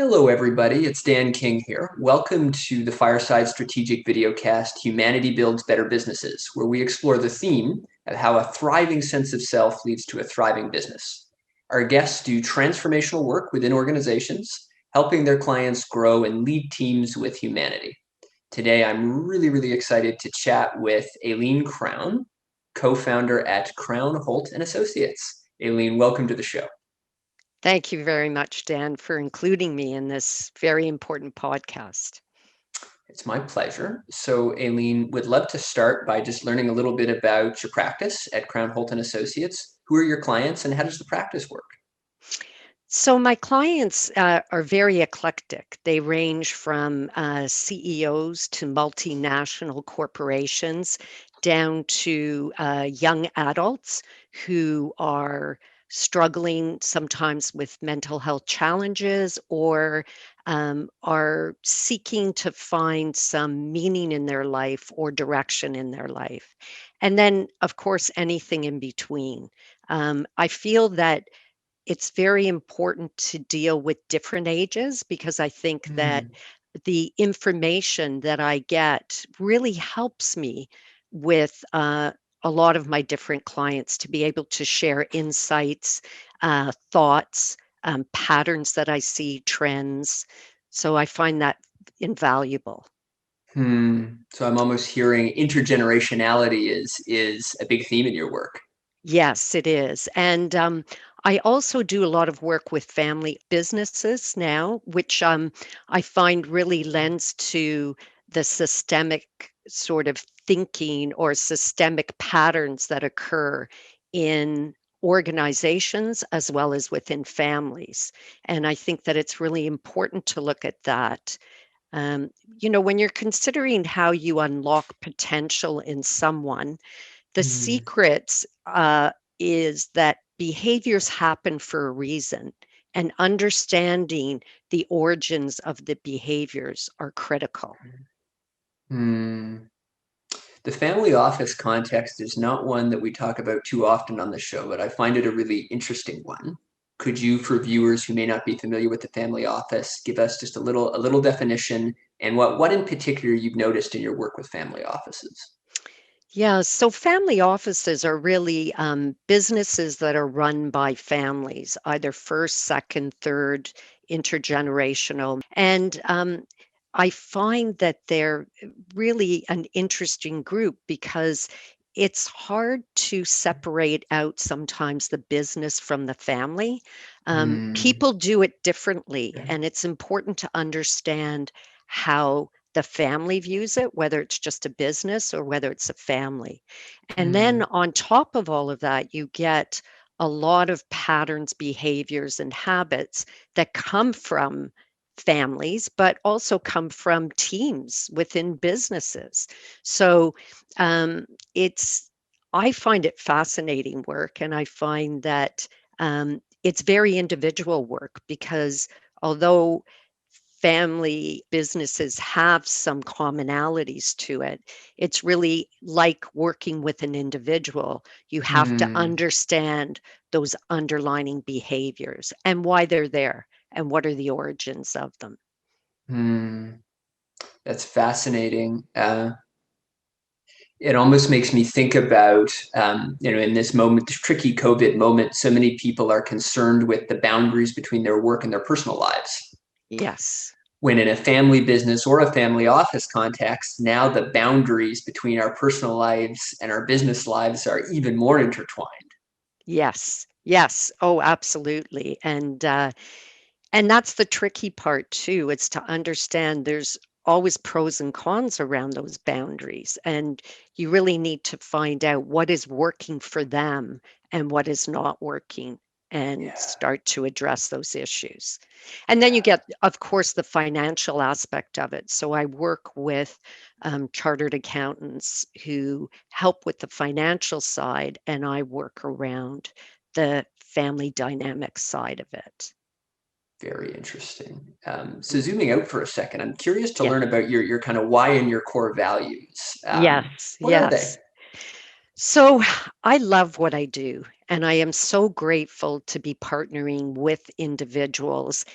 Hello, everybody. It's Dan King here. Welcome to the Fireside Strategic Videocast, Humanity Builds Better Businesses, where we explore the theme of how a thriving sense of self leads to a thriving business. Our guests do transformational work within organizations, helping their clients grow and lead teams with humanity. Today, I'm really excited to chat with Aileen Crowne, co-founder at Crowne, Holt and Associates. Aileen, welcome to the show. Thank you very much, Dan, for including me in this very important podcast. It's my pleasure. So, Aileen, would love to start by just learning a little bit about your practice at Crown Holt and Associates. Who are your clients, and how does the practice work? So, my clients are very eclectic. They range from CEOs to multinational corporations down to young adults who are struggling sometimes with mental health challenges or are seeking to find some meaning in their life or direction in their life. And then, of course, anything in between. I feel that it's very important to deal with different ages because I think that Hmm. the information that I get really helps me with a lot of my different clients to be able to share insights, thoughts, patterns that I see, trends. So I find that invaluable. So I'm almost hearing intergenerationality is a big theme in your work. Yes, it is. And I also do a lot of work with family businesses now, which I find really lends to the systemic sort of thinking or systemic patterns that occur in organizations as well as within families. And I think that it's really important to look at that. Um, when you're considering how you unlock potential in someone, the Hmm. secret is that behaviors happen for a reason, and understanding the origins of the behaviors are critical. Hmm. The family office context is not one that we talk about too often on the show, but I find it a really interesting one. Could you, for viewers who may not be familiar with the family office, give us just a little definition and what in particular you've noticed in your work with family offices? Yeah, so family offices are really businesses that are run by families, either first, second, third, intergenerational. And I find that they're really an interesting group because it's hard to separate out sometimes the business from the family. Hmm. People do it differently, and it's important to understand how the family views it, whether it's just a business or whether it's a family. And then Hmm. on top of all of that, you get a lot of patterns, behaviors, and habits that come from families, but also come from teams within businesses. So um, it's, I find it fascinating work, and I find that it's very individual work because although family businesses have some commonalities to it, it's really like working with an individual. You have to Hmm. understand those underlying behaviors and why they're there and what are the origins of them. Hmm. That's fascinating. It almost makes me think about, in this moment, this tricky COVID moment, so many people are concerned with the boundaries between their work and their personal lives. Yes. When in a family business or a family office context, now the boundaries between our personal lives and our business lives are even more intertwined. Yes. Yes. Oh, absolutely. And that's the tricky part too. It's to understand there's always pros and cons around those boundaries. And you really need to find out what is working for them and what is not working and Yeah, start to address those issues. And then you yeah. get, of course, the financial aspect of it. So I work with chartered accountants who help with the financial side, and I work around the family dynamic side of it. Very interesting. So zooming out for a second, I'm curious to Yeah. learn about your kind of why and your core values. Yes, What are they? yes. So I love what I do, and I am so grateful to be partnering with individuals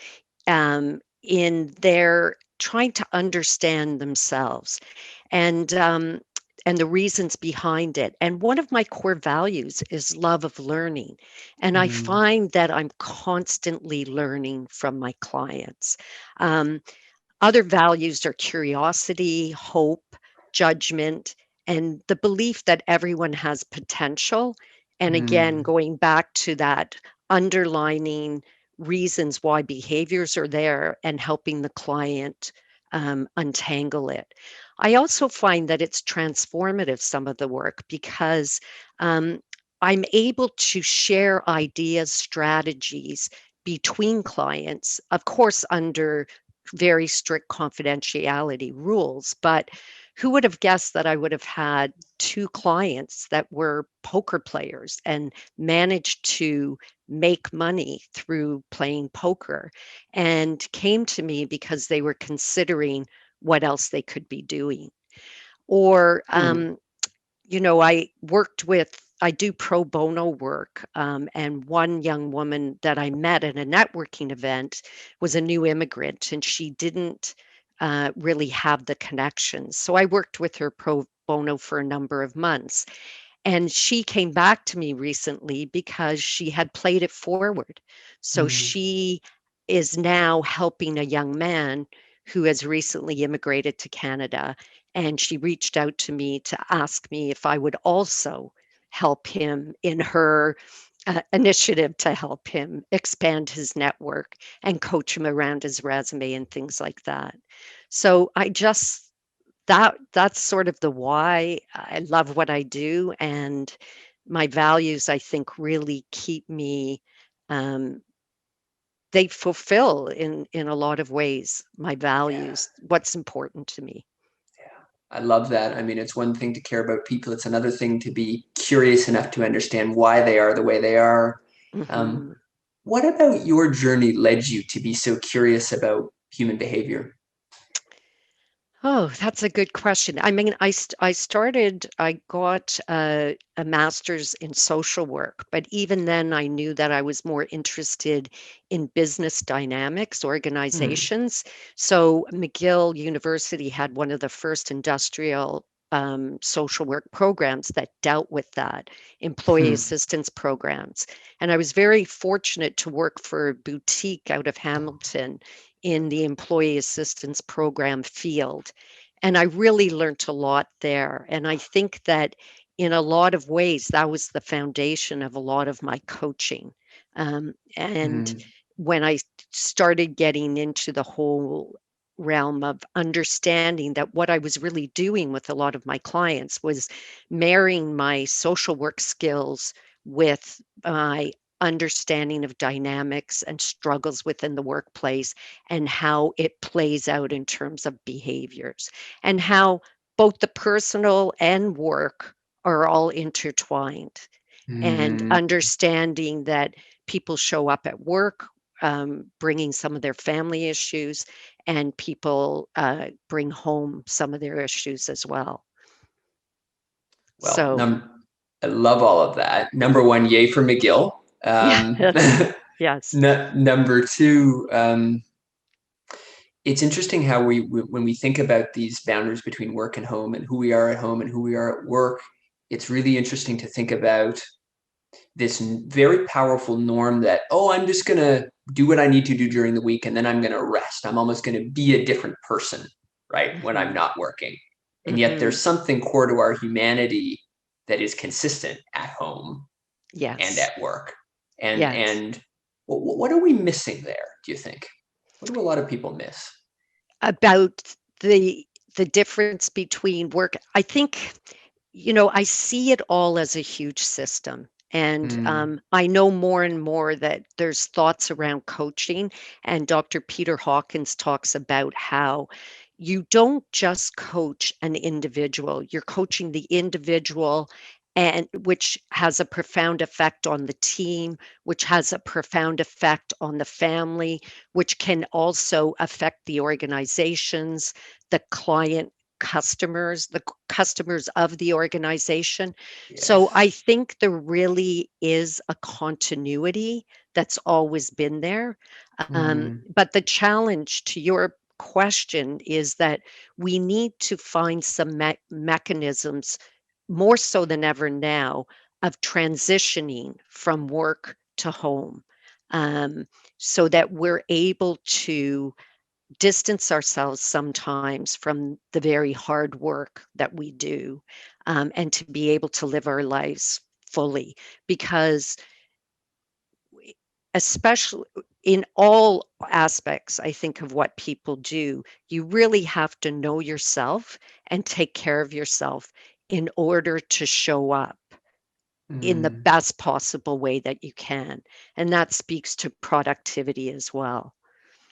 in their trying to understand themselves and and the reasons behind it. And one of my core values is love of learning. And I Mm, find that I'm constantly learning from my clients. Um, Other values are curiosity, hope, judgment, and the belief that everyone has potential. And again, mm, going back to that underlining reasons why behaviors are there and helping the client untangle it. I also find that it's transformative, some of the work, because um, I'm able to share ideas, strategies between clients, of course, under very strict confidentiality rules. But who would have guessed that I would have had two clients that were poker players and managed to make money through playing poker and came to me because they were considering what else they could be doing? Or mm, I do pro bono work. And one young woman that I met at a networking event was a new immigrant and she didn't really have the connections. So I worked with her pro bono for a number of months. And she came back to me recently because she had played it forward. So mm. she is now helping a young man who has recently immigrated to Canada. And she reached out to me to ask me if I would also help him in her initiative to help him expand his network and coach him around his resume and things like that. So I just that's sort of the why I love what I do, and my values, I think, really keep me. Um, they fulfill in a lot of ways my Yeah, values, what's important to me. yeah. I love that. I mean, it's one thing to care about people. It's another thing to be curious enough to understand why they are the way they are. Um, Mhm. what about your journey led you to be so curious about human behavior? Oh, that's a good question. I mean, I got a master's in social work, but even then I knew that I was more interested in business dynamics, Hmm. organizations. So McGill University had one of the first industrial social work programs that dealt with that, employee Hmm. assistance programs. And I was very fortunate to work for a boutique out of Hamilton in the employee assistance program field. And I really learned a lot there. And I think that in a lot of ways, that was the foundation of a lot of my coaching. And Hmm. when I started getting into the whole realm of understanding that what I was really doing with a lot of my clients was marrying my social work skills with my understanding of dynamics and struggles within the workplace and how it plays out in terms of behaviors and how both the personal and work are all intertwined, and Hmm. understanding that people show up at work bringing some of their family issues, and people bring home some of their issues as well. Well, So, I love all of that. Number one, yay for McGill. yeah, Um, yes. number two, it's interesting how when we think about these boundaries between work and home and who we are at home and who we are at work, it's really interesting to think about this very powerful norm that, oh, I'm just going to do what I need to do during the week and then I'm going to rest. I'm almost going to be a different person, right, when I'm Hmm. not working. And yet Hmm. there's something core to our humanity that is consistent at home and Yes. at work. And Yes. and what are we missing there, do you think? What do a lot of people miss? About the the difference between work, I think, I see it all as a huge system. And Mm, I know more and more that there's thoughts around coaching. And Dr. Peter Hawkins talks about how you don't just coach an individual, you're coaching the individual, and which has a profound effect on the team, which has a profound effect on the family, which can also affect the organizations, the client customers, the customers of the organization. So yes. I think there really is a continuity that's always been there. Mm, But the challenge to your question is that we need to find some mechanisms, more so than ever now, of transitioning from work to home, um, so that we're able to distance ourselves sometimes from the very hard work that we do, and to be able to live our lives fully. Because especially in all aspects, I think, of what people do, you really have to know yourself and take care of yourself in order to show up in the mm, best possible way that you can. And that speaks to productivity as well.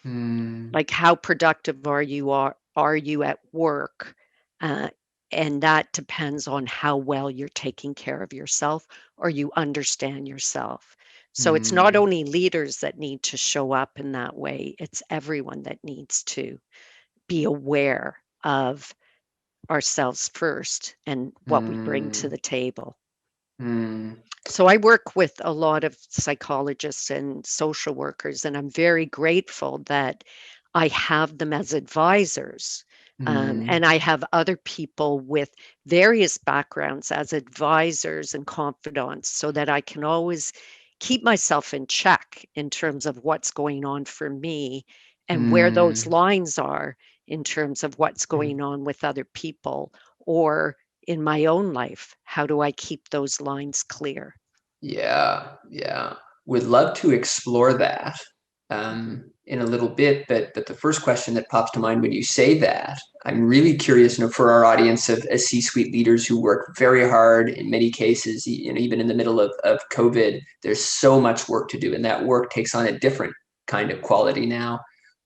mm, Like, how productive are you at work? Uh, and that depends on how well you're taking care of yourself or you understand yourself. So it's not mm, only leaders that need to show up in that way, it's everyone that needs to be aware of ourselves first and what we bring to mm, the table. mm, So I work with a lot of psychologists and social workers, and I'm very grateful that I have them as advisors. mm, And I have other people with various backgrounds as advisors and confidants so that I can always keep myself in check in terms of what's going on for me and where those mm, lines are in terms of what's mm. going on with other people or in my own life. How do I keep those lines clear? Yeah, yeah. Would love to explore that in a little bit, but the first question that pops to mind when you say that, I'm really curious, for our audience of C-suite leaders who work very hard in many cases, even in the middle of COVID, there's so much work to do, and that work takes on a different kind of quality now.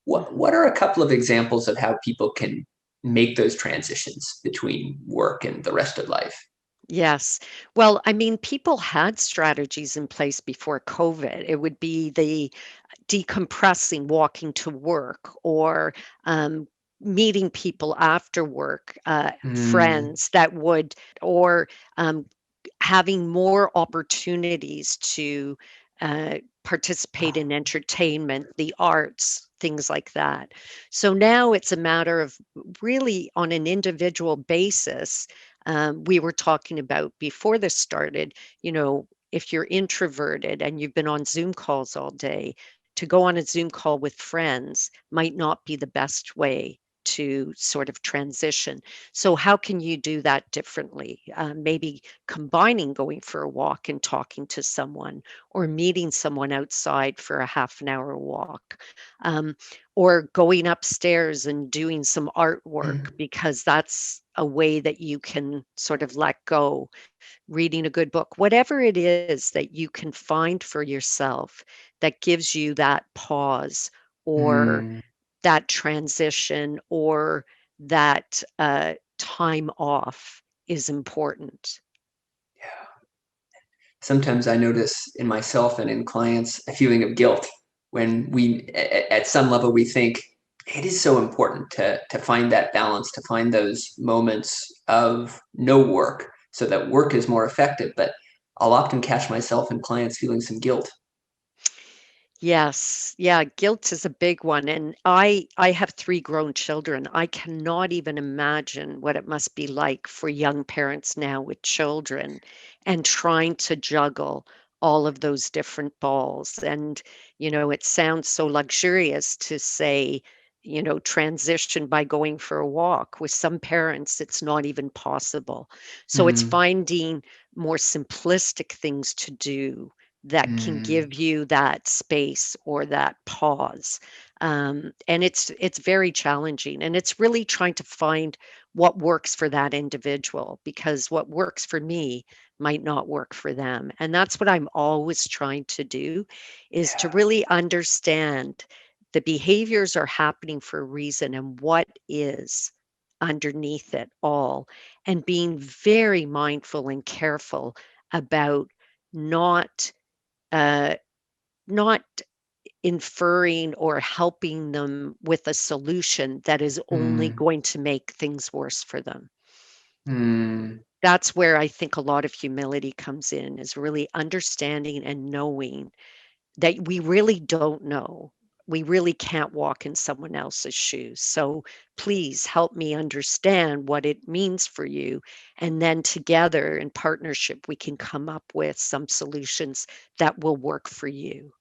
What are a couple of examples of how people can make those transitions between work and the rest of life? Yes. Well, I mean, people had strategies in place before COVID. It would be the decompressing, walking to work, or um, meeting people after work, Mm, friends that would, or um, having more opportunities to participate in entertainment, the arts, things like that. So now it's a matter of really on an individual basis. We were talking about before this started, if you're introverted and you've been on Zoom calls all day, to go on a Zoom call with friends might not be the best way to sort of transition. So, how can you do that differently? Maybe combining going for a walk and talking to someone, or meeting someone outside for a half an hour walk, um, or going upstairs and doing some artwork mm, because that's a way that you can sort of let go, reading a good book, whatever it is that you can find for yourself that gives you that pause or mm. that transition or that time off is important. Sometimes I notice in myself and in clients a feeling of guilt when at some level, we think it is so important to find that balance, to find those moments of no work so that work is more effective. But I'll often catch myself and clients feeling some guilt. Yes. Yeah, guilt is a big one, and I have 3 grown children. I cannot even imagine what it must be like for young parents now with children and trying to juggle all of those different balls. And, it sounds so luxurious to say, transition by going for a walk. With some parents, it's not even possible. So it's Mm, finding more simplistic things to do that can mm, give you that space or that pause. And it's very challenging, and it's really trying to find what works for that individual, because what works for me might not work for them. And that's what I'm always trying to do, is to yeah. really understand the behaviors are happening for a reason and what is underneath it all, and being very mindful and careful about not uh, not inferring or helping them with a solution that is only Mm, going to make things worse for them. mm, That's where I think a lot of humility comes in, is really understanding and knowing that we really don't know. We really can't walk in someone else's shoes. So please help me understand what it means for you. And then together in partnership, we can come up with some solutions that will work for you.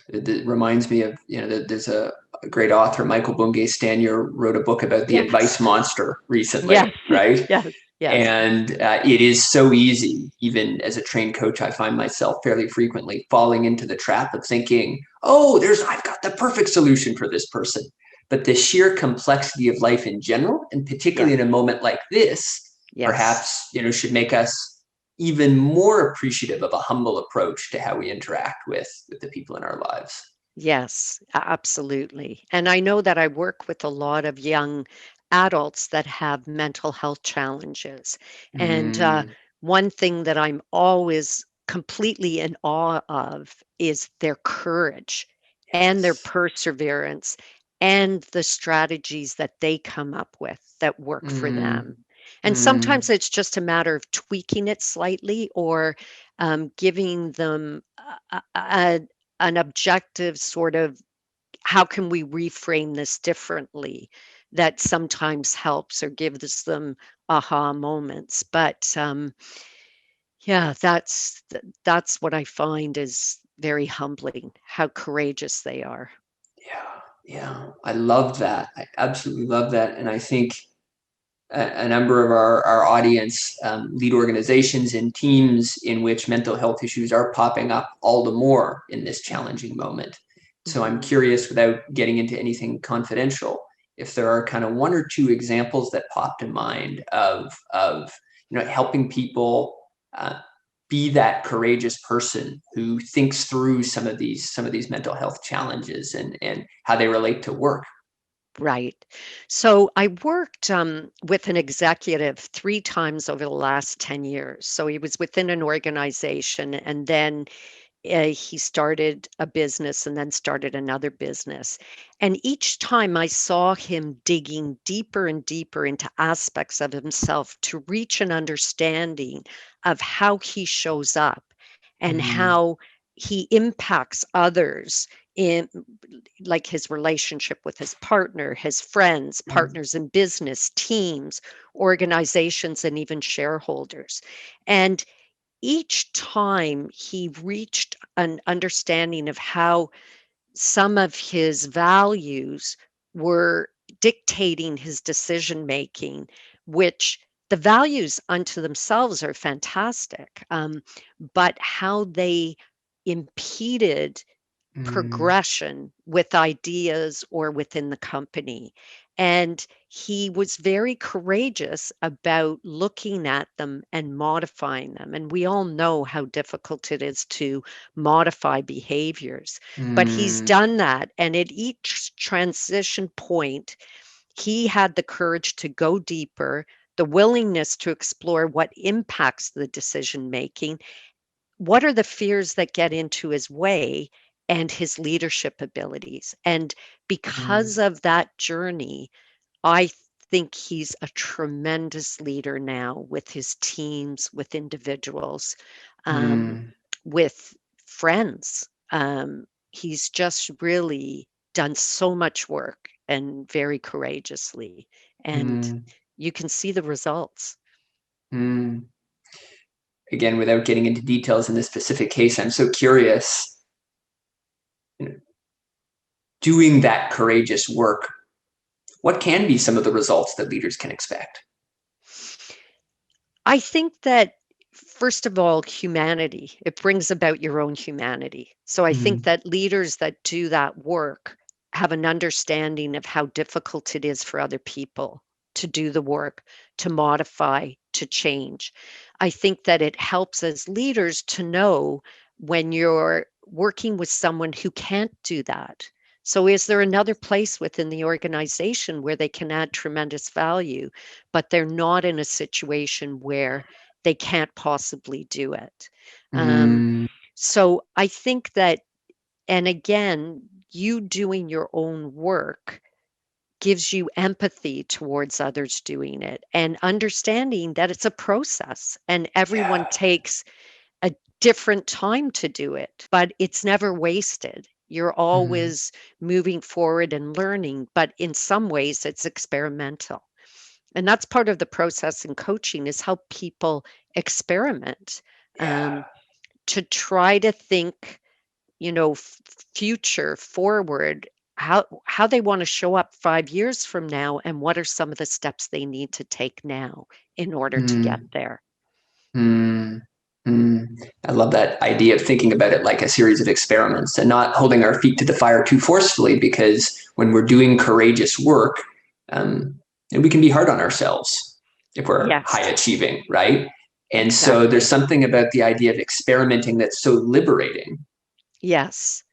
It reminds me of, there's a great author, Michael Bungay Stanier, wrote a book about the Yes. advice monster recently, Yes. right? Yes. Yes. And it is so easy, even as a trained coach, I find myself fairly frequently falling into the trap of thinking, oh, I've got the perfect solution for this person. But the sheer complexity of life in general, and particularly Yes. in a moment like this, Yes. perhaps, should make us even more appreciative of a humble approach to how we interact with the people in our lives. Yes, absolutely. And I know that I work with a lot of young adults that have mental health challenges. And Mm, one thing that I'm always completely in awe of is their courage and their yes. perseverance and the strategies that they come up with that work for Mm, them. And sometimes mm, it's just a matter of tweaking it slightly or giving them an objective sort of how can we reframe this differently that sometimes helps or gives them aha moments. But yeah, that's what I find is very humbling, how courageous they are. yeah, yeah. I love that. I absolutely love that. And I think a number of our audience lead organizations and teams in which mental health issues are popping up all the more in this challenging moment. So I'm Mhm. curious, without getting into anything confidential, if there are kind of one or two examples that popped in mind of helping people uh, be that courageous person who thinks through some of these mental health challenges and how they relate to work. Right. So I worked with an executive 3 times over the last 10 years. So he was within an organization and then he started a business and then started another business. And each time I saw him digging deeper and deeper into aspects of himself to reach an understanding of how he shows up and Mm, how he impacts others in like his relationship with his partner, his friends, mm, partners in business, teams, organizations, and even shareholders. And each time he reached an understanding of how some of his values were dictating his decision making, which the values unto themselves are fantastic, but how they impeded mm, progression with ideas or within the company. And he was very courageous about looking at them and modifying them. And we all know how difficult it is to modify behaviors, but he's mm, done that. And at each transition point, he had the courage to go deeper, the willingness to explore what impacts the decision making, what are the fears that get into his way, and his leadership abilities. And because mm, of that journey, I think he's a tremendous leader now with his teams, with individuals, um, mm, with friends. He's just really done so much work and very courageously. And mm, you can see the results. mm. Again, without getting into details in this specific case, I'm so curious, you know, doing that courageous work, what can be some of the results that leaders can expect? I think that, first of all, humanity, it brings about your own humanity. So I think Mm, that leaders that do that work have an understanding of how difficult it is for other people to do the work, to modify, to change. I think that it helps as leaders to know when you're working with someone who can't do that. So, is there another place within the organization where they can add tremendous value, but they're not in a situation where they can't possibly do it? Um, mm, so, I think that, and again, you doing your own work gives you empathy towards others doing it and understanding that it's a process and everyone yeah. takes a different time to do it, but it's never wasted. You're Mm, always moving forward and learning, but in some ways it's experimental. And that's part of the process in coaching is how people experiment, yeah. um, to try to think, future forward, how they want to show up 5 years from now, and what are some of the steps they need to take now in order to get Mm, there. mm, mm. I love that idea of thinking about it like a series of experiments and not holding our feet to the fire too forcefully, because when we're doing courageous work, um, and we can be hard on ourselves if we're high Yes, achieving, right? And so there's exactly. something about the idea of experimenting that's so liberating. Yes.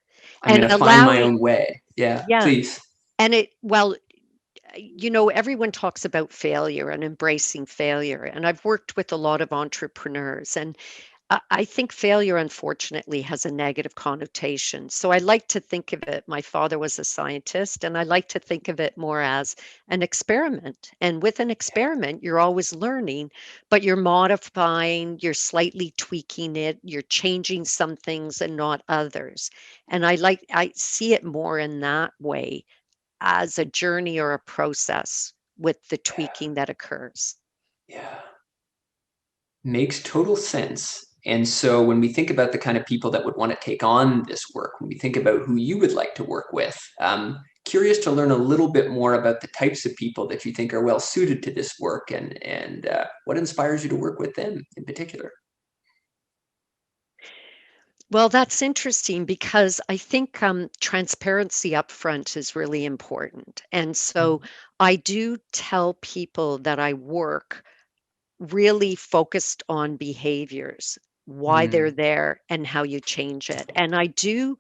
I'm And going to find my allowing, own way. Yeah, yeah. please. And everyone talks about failure and embracing failure. And I've worked with a lot of entrepreneurs, and I think failure, unfortunately, has a negative connotation. So I like to think of it, my father was a scientist, and I like to think of it more as an experiment. And with an experiment, you're always learning, but you're modifying, you're slightly tweaking it, you're changing some things and not others. And I see it more in that way, as a journey or a process with the Yeah, tweaking that occurs. yeah. Makes total sense. And so when we think about the kind of people that would want to take on this work, when we think about who you would like to work with, curious to learn a little bit more about the types of people that you think are well suited to this work, and what inspires you to work with them in particular. Well, that's interesting because I think transparency upfront is really important. And so I do tell people that I work really focused on behaviors, why they're Mm, there, and how you change it. And I do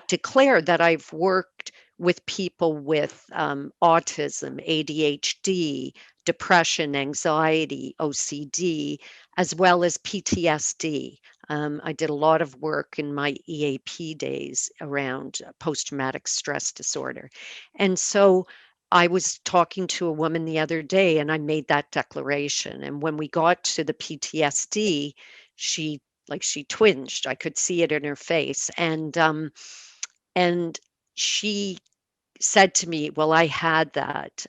declare that I've worked with people with autism, ADHD, depression, anxiety, OCD, as well as PTSD. I did a lot of work in my EAP days around post traumatic stress disorder. And so I was talking to a woman the other day and I made that declaration. And when we got to the PTSD, she she twinged. I could see it in her face. And she said to me, "Well, I had that."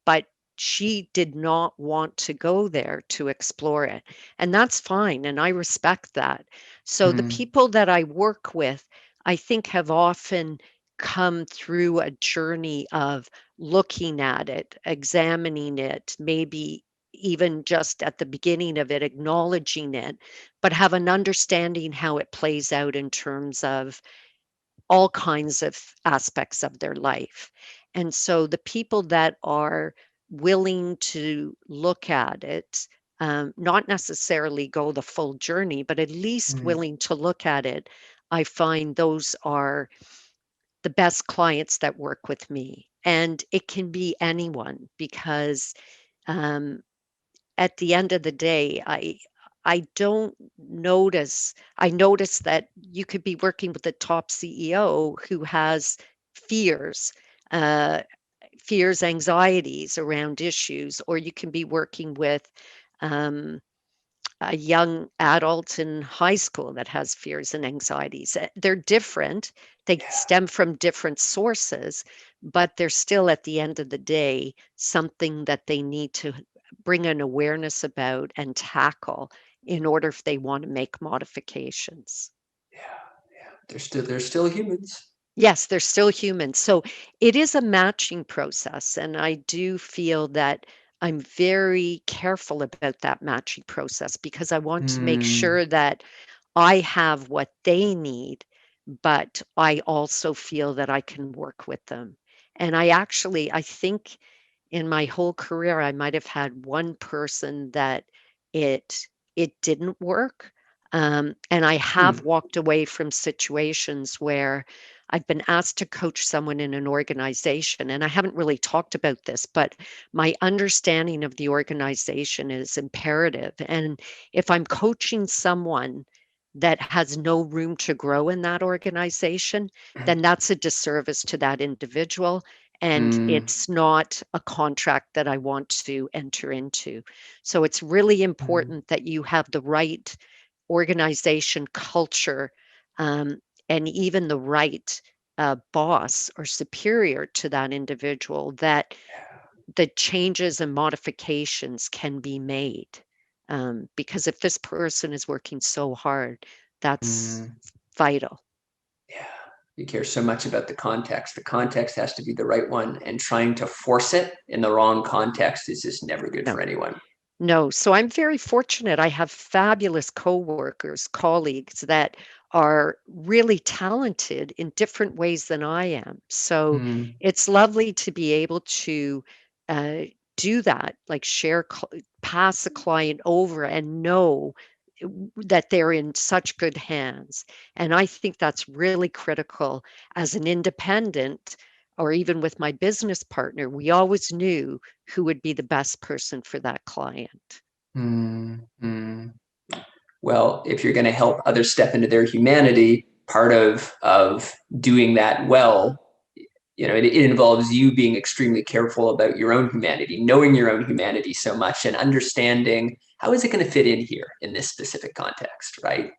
But she did not want to go there to explore it. And that's fine. And I respect that. So the mm, people that I work with, I think, have often come through a journey of looking at it, examining it, maybe even just at the beginning of it, acknowledging it, but have an understanding how it plays out in terms of all kinds of aspects of their life. And so the people that are willing to look at it, not necessarily go the full journey, but at least mm, willing to look at it, I find those are the best clients that work with me. And it can be anyone because um, at the end of the day, I don't notice I notice that you could be working with a top CEO who has fears, uh, anxieties around issues, or you can be working with um, a young adult in high school that has fears and anxieties. They're different. They yeah, stem from different sources, but they're still, at the end of the day, something that they need to bring an awareness about and tackle in order if they want to make modifications. yeah, yeah. They're still humans. Yes, they're still human. So it is a matching process. And I do feel that I'm very careful about that matching process because I want to make Mm, sure that I have what they need, but I also feel that I can work with them. And I think in my whole career, I might have had one person that it it didn't work. And I have mm, walked away from situations where I've been asked to coach someone in an organization, and I haven't really talked about this, but my understanding of the organization is imperative. And if I'm coaching someone that has no room to grow in that organization, then that's a disservice to that individual. And mm, it's not a contract that I want to enter into. So it's really mm, important that you have the right organization culture, and even the right boss or superior to that individual, that the changes and modifications can be made. Because if this person is working so hard, that's Mm, vital. yeah. You care so much about the context. The context has to be the right one, and trying to force it in the wrong context is just never good No. for anyone. No, so I'm very fortunate. I have fabulous coworkers, colleagues that are really talented in different ways than I am. So Mm, it's lovely to be able to uh, do that, like pass a client over and know that they're in such good hands. And I think that's really critical as an independent, or even with my business partner. We always knew who would be the best person for that client. mm, mm. Well, if you're going to help others step into their humanity, part of doing that well, it involves you being extremely careful about your own humanity, knowing your own humanity so much, and understanding how is it going to fit in here in this specific context, right?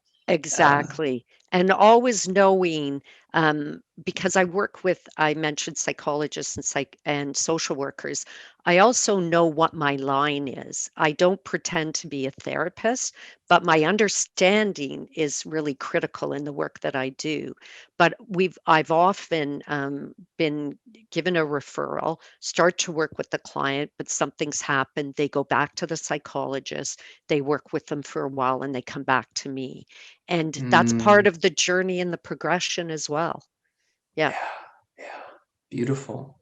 Um, Exactly. And always knowing, because I mentioned psychologists and social workers. I also know what my line is. I don't pretend to be a therapist, but my understanding is really critical in the work that I do. But I've often been given a referral, start to work with the client, but something's happened. They go back to the psychologist, they work with them for a while, and they come back to me. And that's part mm, of the journey and the progression as well. Yeah. yeah, yeah, beautiful.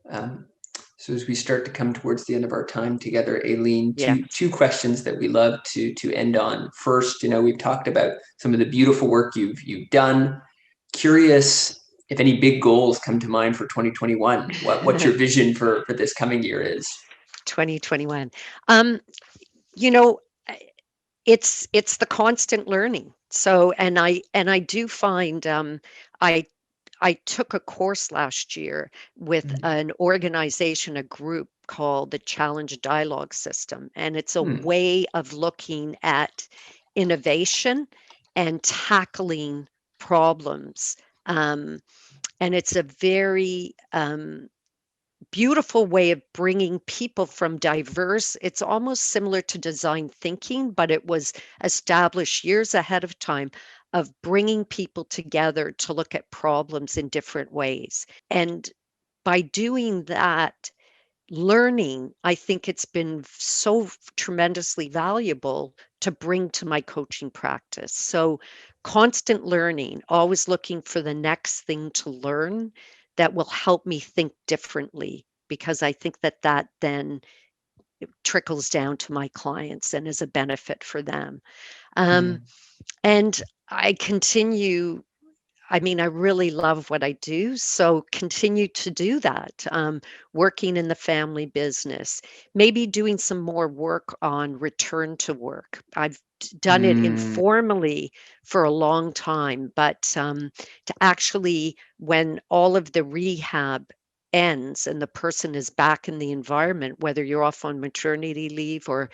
So as we start to come towards the end of our time together, Aileen, Yes. two questions that we love to end on. First, we've talked about some of the beautiful work you've done. Curious if any big goals come to mind for 2021. What your vision for this coming year is? 2021. Um, you know, it's the constant learning. So, and I do find, I I took a course last year with Mm, an organization, a group called the Challenge Dialogue System, and it's a mm, way of looking at innovation and tackling problems. Um, and it's a very beautiful way of bringing people from diverse, it's almost similar to design thinking, but it was established years ahead of time, of bringing people together to look at problems in different ways. And by doing that, learning, I think it's been so tremendously valuable to bring to my coaching practice. So, constant learning, always looking for the next thing to learn that will help me think differently, because I think that that then trickles down to my clients and is a benefit for them. Um, mm, and I continue, I mean, I really love what I do, so continue to do that. Working in the family business, maybe doing some more work on return to work. I've done it mm. informally for a long time, but to actually, when all of the rehab ends and the person is back in the environment, whether you're off on maternity leave or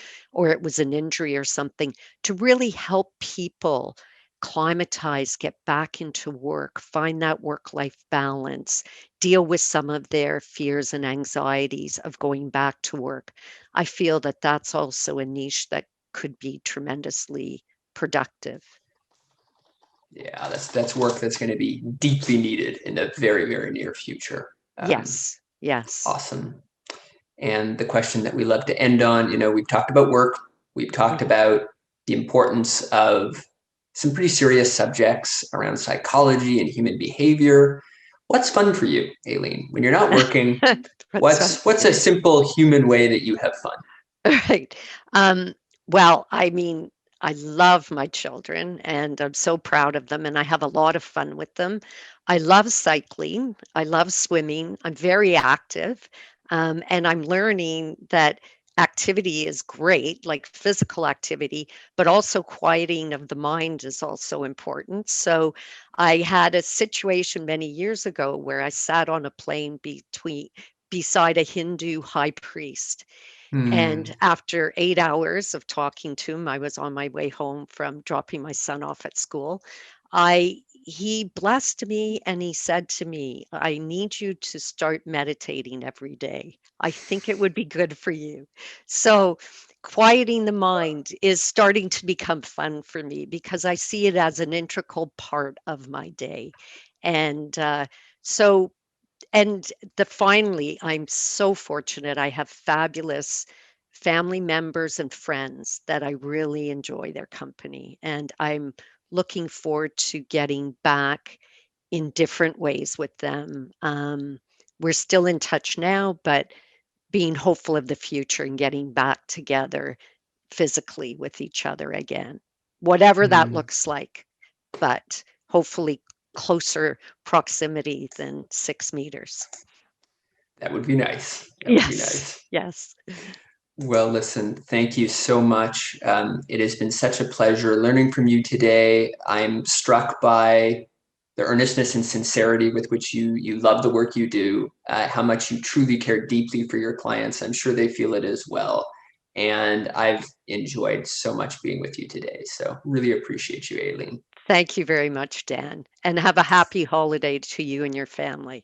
it was an injury or something, to really help people climatize, get back into work, find that work life balance, deal with some of their fears and anxieties of going back to work. I feel that that's also a niche that could be tremendously productive. Yeah, that's work that's going to be deeply needed in the very, very near future. Yes, yes. Awesome. And the question that we love to end on, we've talked about work, we've talked Mhm. about the importance of some pretty serious subjects around psychology and human behavior. What's fun for you, Aileen? When you're not working, What's fun what's for what's a me? simple human way that you have fun? Right. Um, well, I mean, I love my children and I'm so proud of them and I have a lot of fun with them. I love cycling. I love swimming. I'm very active. And I'm learning that activity is great, like physical activity, but also quieting of the mind is also important. So I had a situation many years ago where I sat on a plane beside a Hindu high priest, And Mm, after 8 hours of talking to him, I was on my way home from dropping my son off at school. He blessed me and he said to me, I need you to start meditating every day. I think it would be good for you. So, quieting the mind is starting to become fun for me because I see it as an integral part of my day. And so, and finally, I'm so fortunate. I have fabulous family members and friends that I really enjoy their company. And I'm looking forward to getting back in different ways with them. We're still in touch now, but being hopeful of the future and getting back together physically with each other again, whatever that mm. looks like, but hopefully closer proximity than 6 meters. That would be nice. That would be Yes, nice. yes. Well, listen, thank you so much. It has been such a pleasure learning from you today. I'm struck by the earnestness and sincerity with which you love the work you do, how much you truly care deeply for your clients. I'm sure they feel it as well. And I've enjoyed so much being with you today. So really appreciate you, Aileen. Thank you very much, Dan, and have a happy holiday to you and your family.